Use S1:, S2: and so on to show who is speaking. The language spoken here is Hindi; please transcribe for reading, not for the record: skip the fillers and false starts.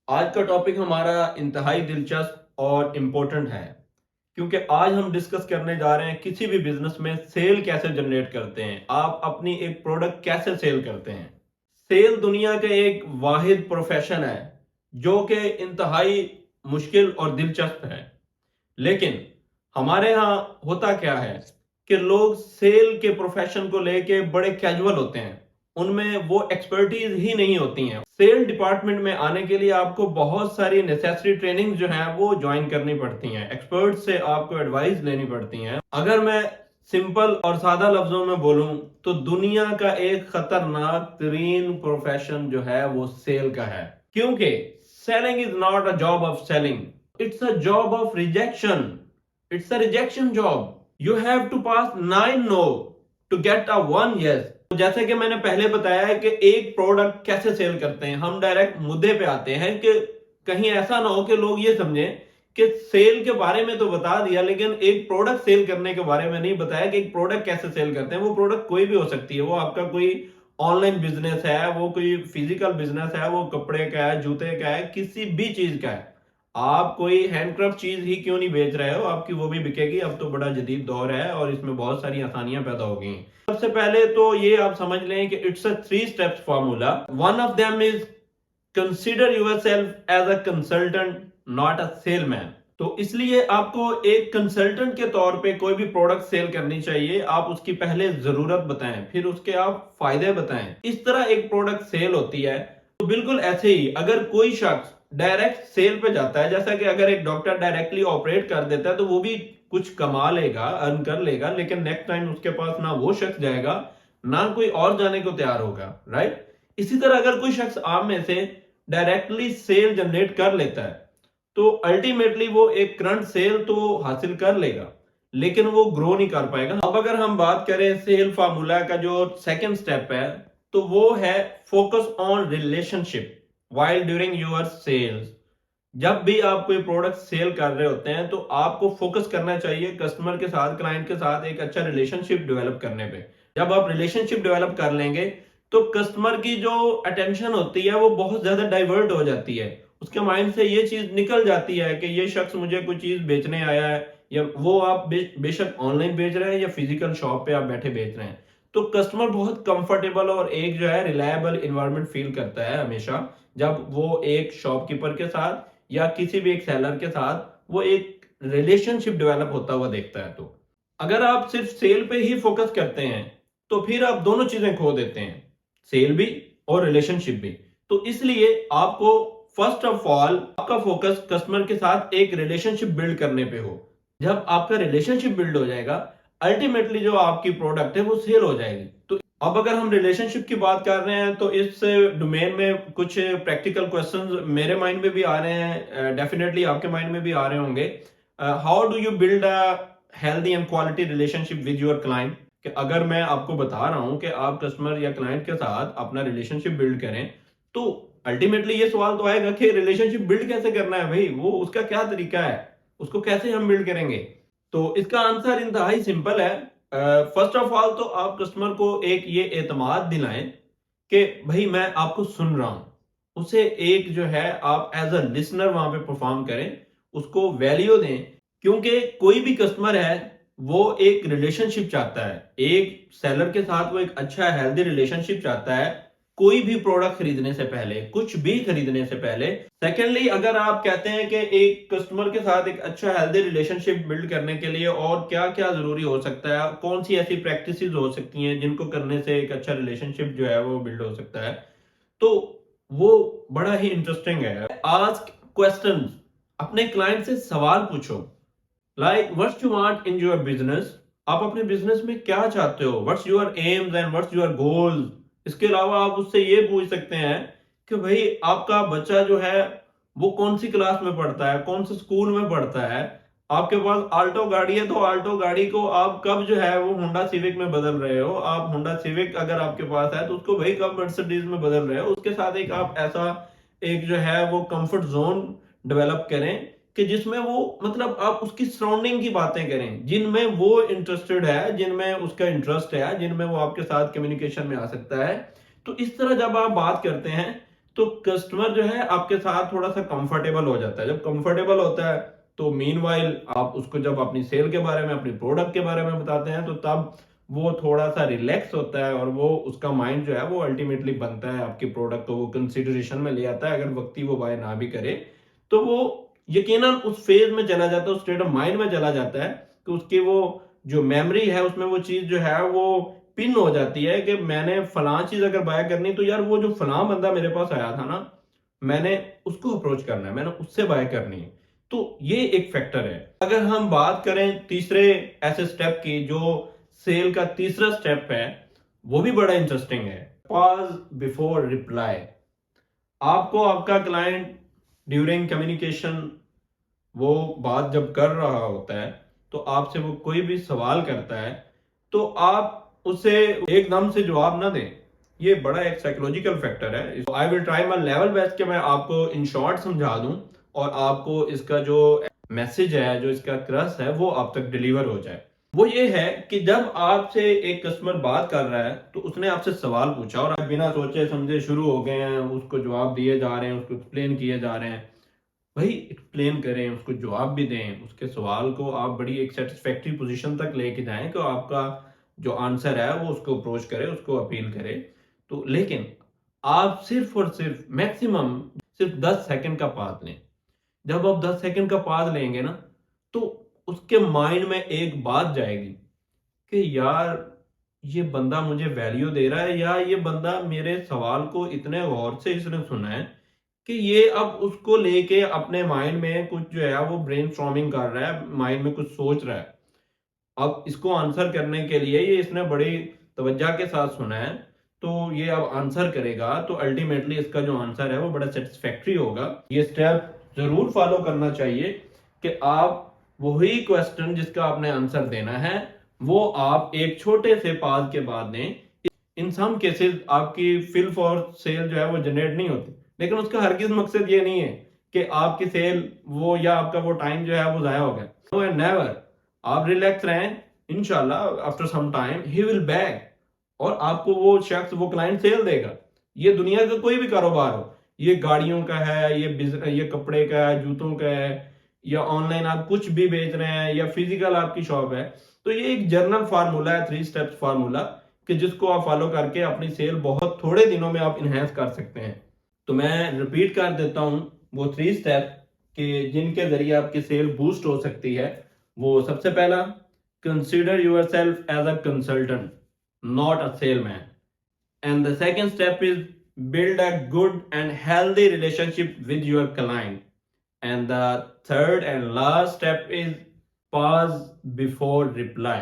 S1: आज का टॉपिक हमारा इंतहाई दिलचस्प और इम्पोर्टेंट है क्योंकि आज हम डिस्कस करने जा रहे हैं किसी भी बिजनेस में सेल कैसे जनरेट करते हैं, आप अपनी एक प्रोडक्ट कैसे सेल करते हैं। सेल दुनिया का एक वाहिद प्रोफेशन है जो कि इंतहाई मुश्किल और दिलचस्प है। लेकिन हमारे यहाँ होता क्या है कि लोग सेल के प्रोफेशन को लेके बड़े कैजुअल होते हैं, उनमें वो एक्सपर्टीज ही नहीं होती हैं। सेल डिपार्टमेंट में आने के लिए आपको बहुत सारी नेसेसरी ट्रेनिंग जो है वो ज्वाइन करनी पड़ती हैं, एक्सपर्ट से आपको एडवाइस लेनी पड़ती हैं। अगर मैं सिंपल और सादा लफ्जों में बोलूं तो दुनिया का एक खतरनाक तरीन प्रोफेशन जो है वो सेल का है, क्योंकि selling is not a job of selling, it's a job of rejection. It's a rejection job. You have to pass 9 no to get a 1 yes. तो जैसे कि मैंने पहले बताया है कि एक प्रोडक्ट कैसे सेल करते हैं, हम डायरेक्ट मुद्दे पे आते हैं कि कहीं ऐसा ना हो कि लोग ये समझें कि सेल के बारे में तो बता दिया लेकिन एक प्रोडक्ट सेल करने के बारे में नहीं बताया कि एक प्रोडक्ट कैसे सेल करते हैं। वो प्रोडक्ट कोई भी हो सकती है, वो आपका कोई ऑनलाइन बिजनेस है, वो कोई फिजिकल बिजनेस है, वो कपड़े का है, जूते का है, किसी भी चीज का है। आप कोई हैंडक्राफ्ट चीज ही क्यों नहीं बेच रहे हो, आपकी वो भी बिकेगी। अब तो बड़ा जदीद दौर है और इसमें बहुत सारी आसानियां पैदा हो गई हैं। सबसे पहले तो ये आप समझ लें कि it's a 3 steps formula. One of them is consider yourself as a consultant not a salesman. तो इसलिए आपको एक कंसल्टेंट के तौर पे कोई भी प्रोडक्ट सेल करनी चाहिए। आप उसकी पहले जरूरत बताएं, फिर उसके आप फायदे बताएं। इस तरह एक प्रोडक्ट सेल होती है। तो बिल्कुल ऐसे ही अगर कोई शख्स डायरेक्ट सेल पे जाता है, जैसा कि अगर एक डॉक्टर डायरेक्टली ऑपरेट कर देता है तो वो भी कुछ कमा लेगा, अर्न कर लेगा, लेकिन नेक्स्ट टाइम उसके पास ना वो शख्स जाएगा ना कोई और जाने को तैयार होगा, राइट। इसी तरह अगर कोई शख्स आप में से डायरेक्टली सेल जनरेट कर लेता है तो अल्टीमेटली वो एक करंट सेल तो हासिल कर लेगा लेकिन वो ग्रो नहीं कर पाएगा। अब अगर हम बात करें सेल फार्मूला का जो सेकंड स्टेप है तो वो है focus on relationship while during your sales. जब भी आप कोई प्रोडक्ट सेल कर रहे होते हैं तो आपको फोकस करना चाहिए कस्टमर के साथ, क्लाइंट के साथ एक अच्छा रिलेशनशिप डेवलप करने पे। जब आप रिलेशनशिप डेवलप कर लेंगे तो कस्टमर की जो अटेंशन होती है वो बहुत ज्यादा डाइवर्ट हो जाती है। उसके माइंड से ये चीज निकल जाती है कि ये शख्स मुझे कोई चीज बेचने आया है, या वो आप बेशक ऑनलाइन बेच रहे हैं या फिजिकल शॉप पे आप बैठे बेच रहे हैं। तो कस्टमर बहुत कंफर्टेबल और एक जो है रिलायबल इन्वायरमेंट फील करता है हमेशा जब वो एक शॉपकीपर के साथ या किसी भी एक सेलर के साथ वो एक रिलेशनशिप डेवलप होता हुआ देखता है। तो अगर आप सिर्फ सेल पे ही फोकस करते हैं तो फिर आप दोनों चीजें खो देते हैं, सेल भी और रिलेशनशिप भी। तो इसलिए आपको फर्स्ट ऑफ ऑल आपका फोकस कस्टमर के साथ एक रिलेशनशिप बिल्ड करने पे हो। जब आपका रिलेशनशिप बिल्ड हो जाएगा अल्टीमेटली जो आपकी प्रोडक्ट है वो सेल हो जाएगी। तो अब अगर हम रिलेशनशिप की बात कर रहे हैं तो इस डोमेन में कुछ प्रैक्टिकल क्वेश्चंस मेरे माइंड में भी आ रहे हैं, डेफिनेटली आपके माइंड में भी आ रहे होंगे। How do you build a healthy and quality relationship with your client. कि अगर मैं आपको बता रहा हूं कि आप कस्टमर या क्लाइंट के साथ अपना रिलेशनशिप बिल्ड करें तो अल्टीमेटली ये सवाल तो आएगा कि रिलेशनशिप बिल्ड कैसे करना है भाई, वो उसका क्या तरीका है, उसको कैसे हम बिल्ड करेंगे। तो इसका आंसर इंतहाई सिंपल है। फर्स्ट ऑफ ऑल तो आप कस्टमर को एक ये एतमाद दिलाएं कि भाई मैं आपको सुन रहा हूं। उसे एक जो है आप एज अ लिसनर वहां पे परफॉर्म करें, उसको वैल्यू दें। क्योंकि कोई भी कस्टमर है वो एक रिलेशनशिप चाहता है, एक सेलर के साथ वो एक अच्छा हेल्दी रिलेशनशिप चाहता है कोई भी प्रोडक्ट खरीदने से पहले, कुछ भी खरीदने से पहले। सेकेंडली अगर आप कहते हैं कि एक कस्टमर के साथ एक अच्छा हेल्दी रिलेशनशिप बिल्ड करने के लिए और क्या क्या जरूरी हो सकता है, कौन सी ऐसी प्रैक्टिसेस हो सकती हैं जिनको करने से एक अच्छा रिलेशनशिप जो है वो बिल्ड हो सकता है, तो वो बड़ा ही इंटरेस्टिंग है। आस्क क्वेश्चंस, अपने क्लाइंट से सवाल पूछो। Like what's you want in your business, आप अपने बिजनेस में क्या चाहते हो, what's your AIIMS and what's your goals. इसके अलावा आप उससे ये पूछ सकते हैं कि भाई आपका बच्चा जो है वो कौन सी क्लास में पढ़ता है, कौन से स्कूल में पढ़ता है। आपके पास आल्टो गाड़ी है तो आल्टो गाड़ी को आप कब जो है वो होंडा सिविक में बदल रहे हो। आप होंडा सिविक अगर आपके पास है तो उसको भाई कब मर्सिडीज में बदल रहे हो। उसके साथ एक आप ऐसा एक जो है वो कंफर्ट जोन डेवलप करें कि जिसमें वो मतलब आप उसकी सराउंडिंग की बातें करें जिनमें वो इंटरेस्टेड है, जिनमें उसका इंटरेस्ट है, जिनमें वो आपके साथ कम्युनिकेशन में आ सकता है। तो इस तरह जब आप बात करते हैं तो कस्टमर जो है आपके साथ थोड़ा सा कंफर्टेबल हो जाता है। जब कंफर्टेबल होता है तो मीनवाइल आप उसको जब अपनी सेल के बारे में, अपनी प्रोडक्ट के बारे में बताते हैं, तो तब वो थोड़ा सा रिलैक्स होता है और वो उसका माइंड जो है वो अल्टीमेटली बनता है, आपकी प्रोडक्ट को वो कंसिडरेशन में ले आता है। अगर वक्ती वो बाय ना भी करे तो वो यकीनन उस फेज में चला जाता है, उस स्टेट ऑफ माइंड में चला जाता है कि उसकी वो जो मेमोरी है उसमें वो चीज जो है वो पिन हो जाती है कि मैंने फलां चीज अगर बाय करनी तो यार वो जो फलां बंदा मेरे पास आया था ना, मैंने उसको अप्रोच करना है, मैंने उससे बाय करनी है। तो ये एक फैक्टर है। अगर हम बात करें तीसरे ऐसे स्टेप की, जो सेल का तीसरा स्टेप है, वो भी बड़ा इंटरेस्टिंग है। Pause before reply. आपको आपका क्लाइंट ड्यूरिंग कम्युनिकेशन वो बात जब कर रहा होता है तो आपसे वो कोई भी सवाल करता है तो आप उसे एकदम से जवाब ना दें। ये बड़ा एक साइकोलॉजिकल फैक्टर है। I will try my level best कि मैं आपको इन शॉर्ट समझा दूं और आपको इसका जो मैसेज है, जो इसका क्रस है, वो आप तक डिलीवर हो जाए। वो ये है कि जब आपसे एक कस्टमर बात कर रहा है तो उसने आपसे सवाल पूछा और आप बिना सोचे समझे शुरू हो गए हैं, उसको जवाब दिए जा रहे हैं, उसको एक्सप्लेन किए जा रहे हैं। भाई एक्सप्लेन करें, उसको जवाब भी दें, उसके सवाल को आप बड़ी एक सेटिस्फैक्ट्री पोजीशन तक लेके जाएं कि आपका जो आंसर है वो उसको अप्रोच करे, उसको अपील करे। तो लेकिन आप सिर्फ और सिर्फ मैक्सिमम सिर्फ 10 सेकंड का पास लें। जब आप 10 सेकंड का पास लेंगे ना तो उसके माइंड में एक बात जाएगी कि यार ये बंदा मुझे वैल्यू दे रहा है, या ये बंदा मेरे सवाल को इतने गौर से इसने सुना है कि ये अब उसको लेके अपने माइंड में कुछ जो है वो ब्रेनस्टॉर्मिंग कर रहा है, माइंड में कुछ सोच रहा है। अब इसको आंसर करने के लिए ये इसने बड़ी तवज्जो के साथ सुना है, तो ये अब आंसर करेगा तो अल्टीमेटली इसका जो आंसर है वो बड़ा सेटिस्फैक्ट्री होगा। ये स्टेप जरूर फॉलो करना चाहिए कि आप वही क्वेश्चन जिसका आपने आंसर देना है वो आप एक छोटे से पाज के बाद दें। इन सम केसेस आपकी फिल फॉर सेल जो है वो जनरेट नहीं होती, लेकिन उसका हरगिज मकसद ये नहीं है कि आपकी सेल वो या आपका वो टाइम जो है वो जाया हो गया। No and never. आप रिलैक्स रहें, इंशाल्लाह after some time he will back और आपको वो शख्स, वो क्लाइंट सेल देगा। ये दुनिया का कोई भी कारोबार हो, ये गाड़ियों का है, ये बिजनेस, ये कपड़े का है, जूतों का है, या ऑनलाइन आप कुछ भी बेच रहे हैं, या फिजिकल आपकी शॉप है, तो ये एक जर्नल फार्मूला है, 3 स्टेप्स फार्मूला, कि जिसको आप फॉलो करके अपनी सेल बहुत थोड़े दिनों में आप इनहेंस कर सकते हैं। तो मैं रिपीट कर देता हूं वो 3 स्टेप कि जिनके जरिए आपकी सेल बूस्ट हो सकती है। वो सबसे पहला, consider yourself as a consultant, not a salesman. And the second step is build a good and healthy relationship with your client. And the third and last step is pause before reply.